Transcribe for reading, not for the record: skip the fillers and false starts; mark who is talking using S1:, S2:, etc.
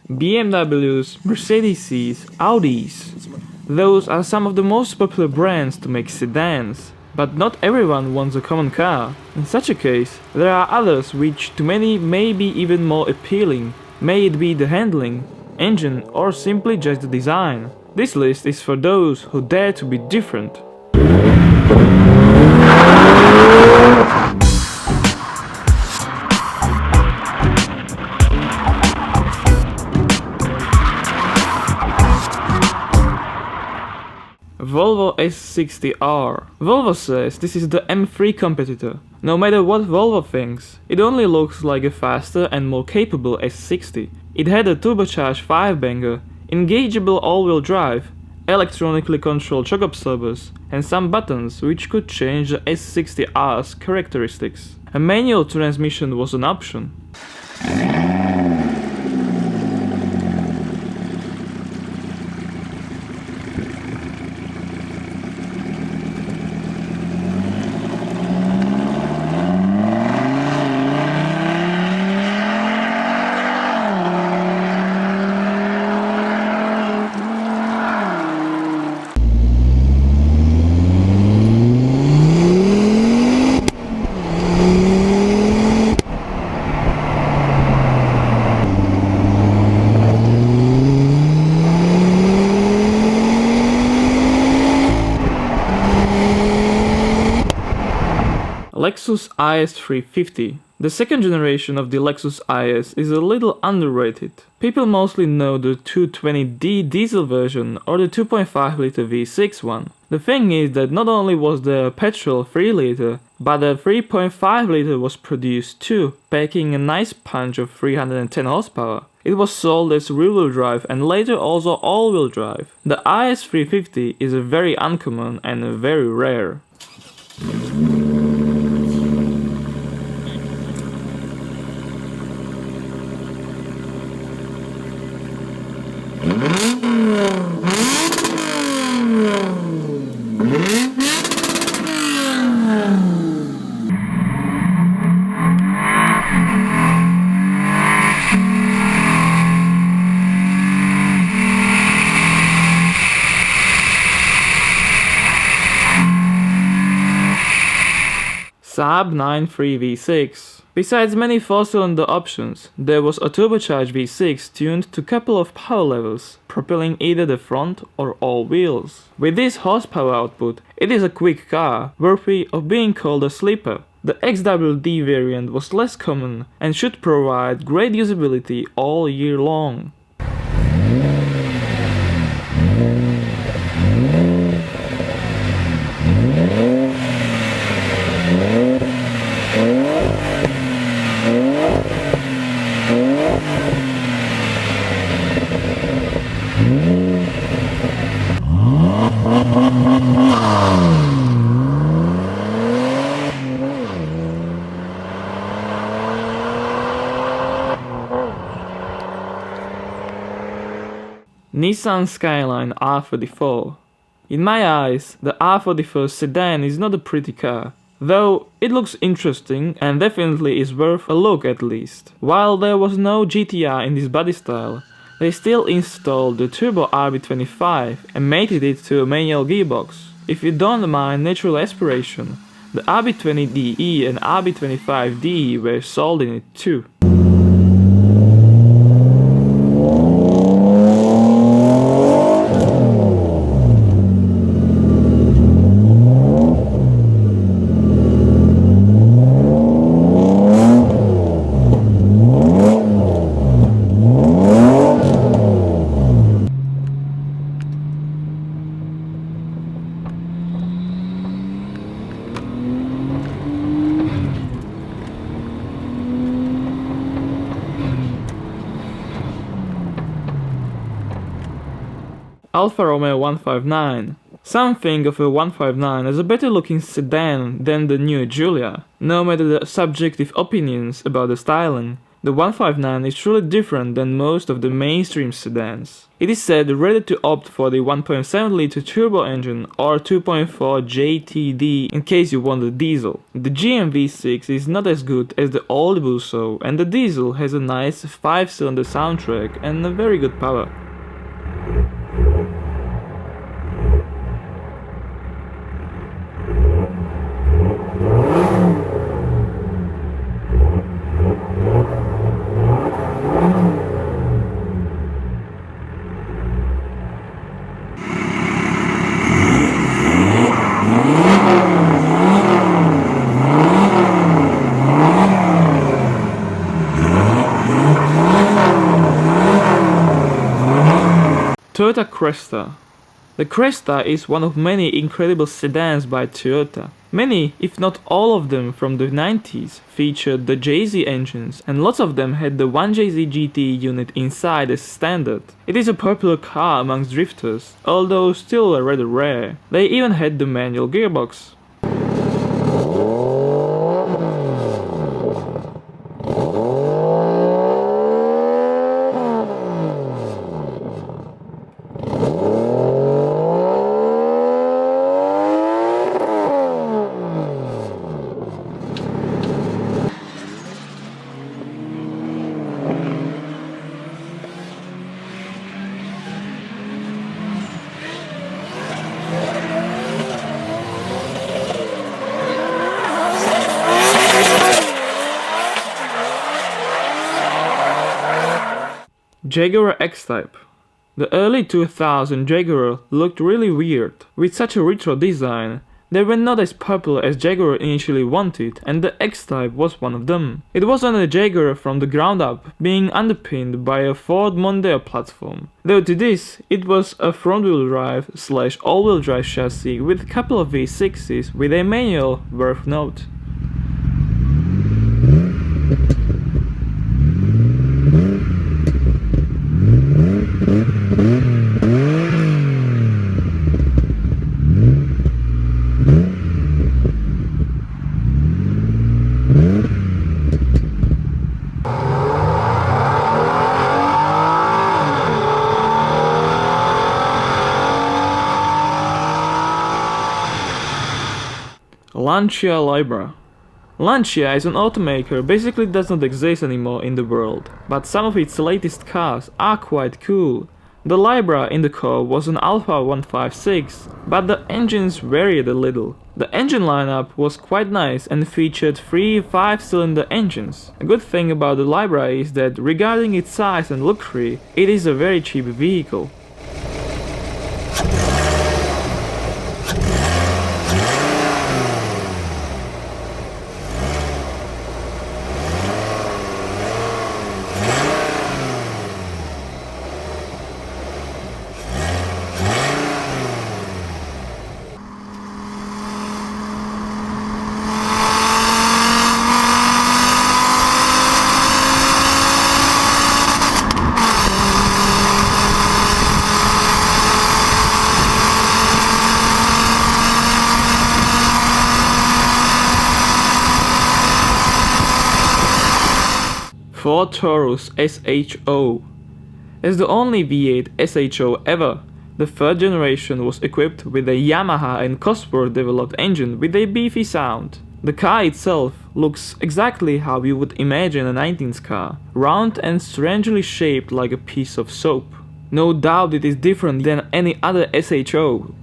S1: BMWs, Mercedes, Audis. Those are some of the most popular brands to make sedans. But not everyone wants a common car. In such a case, there are others which to many may be even more appealing, may it be the handling, engine or simply just the design. This list is for those who dare to be different. Volvo S60R. Volvo says this is the M3 competitor. No matter what Volvo thinks, it only looks like a faster and more capable S60. It had a turbocharged 5-banger, engageable all-wheel drive, electronically controlled shock absorbers, and some buttons which could change the S60R's characteristics. A manual transmission was an option. Lexus IS350. The second generation of the Lexus IS is a little underrated. People mostly know the 220D diesel version or the 2.5-liter V6 one. The thing is that not only was there a petrol 3-liter, but a 3.5-liter was produced too, packing a nice punch of 310 horsepower. It was sold as rear-wheel drive and later also all-wheel drive. The IS350 is a very uncommon and a very rare. Saab 9.3 V6. Besides many 4-cylinder options, there was a turbocharged V6 tuned to a couple of power levels, propelling either the front or all wheels. With this horsepower output, it is a quick car, worthy of being called a sleeper. The XWD variant was less common and should provide great usability all year long. Nissan Skyline R34. In my eyes, the R34 sedan is not a pretty car, though it looks interesting and definitely is worth a look at least. While there was no GTR in this body style, they still installed the turbo RB25 and mated it to a manual gearbox. If you don't mind natural aspiration, the RB20DE and RB25DE were sold in it too. Alfa Romeo 159. Some think of a 159 as a better looking sedan than the new Giulia. No matter the subjective opinions about the styling, The 159 is truly different than most of the mainstream sedans. It is said ready to opt for the 1.7-liter turbo engine or 2.4 JTD in case you want the diesel. The GM V6 is not as good as the old Busso, and the diesel has a nice 5-cylinder soundtrack and a very good power. Toyota Kresta. The Kresta is one of many incredible sedans by Toyota. Many, if not all of them from the 90s, featured the JZ engines, and lots of them had the 1JZ GT unit inside as standard. It is a popular car amongst drifters, although still rather rare. They even had the manual gearbox. Jaguar XType. The early 2000 Jaguar looked really weird. With such a retro design, they were not as popular as Jaguar initially wanted, and the XType was one of them. It wasn't a Jaguar from the ground up, being underpinned by a Ford Mondeo platform. Though to this, it was a front-wheel drive / all-wheel drive chassis with a couple of V6s with a manual worth note. Lancia Libra. Lancia is an automaker basically does not exist anymore in the world, but some of its latest cars are quite cool. The Libra in the core was an Alfa 156, but the engines varied a little. The engine lineup was quite nice and featured 3 5-cylinder engines. A good thing about the Libra is that regarding its size and luxury, it is a very cheap vehicle. Ford Taurus SHO. As the only V8 SHO ever, the third generation was equipped with a Yamaha and Cosworth developed engine with a beefy sound. The car itself looks exactly how you would imagine a 19th car, round and strangely shaped like a piece of soap. No doubt it is different than any other SHO,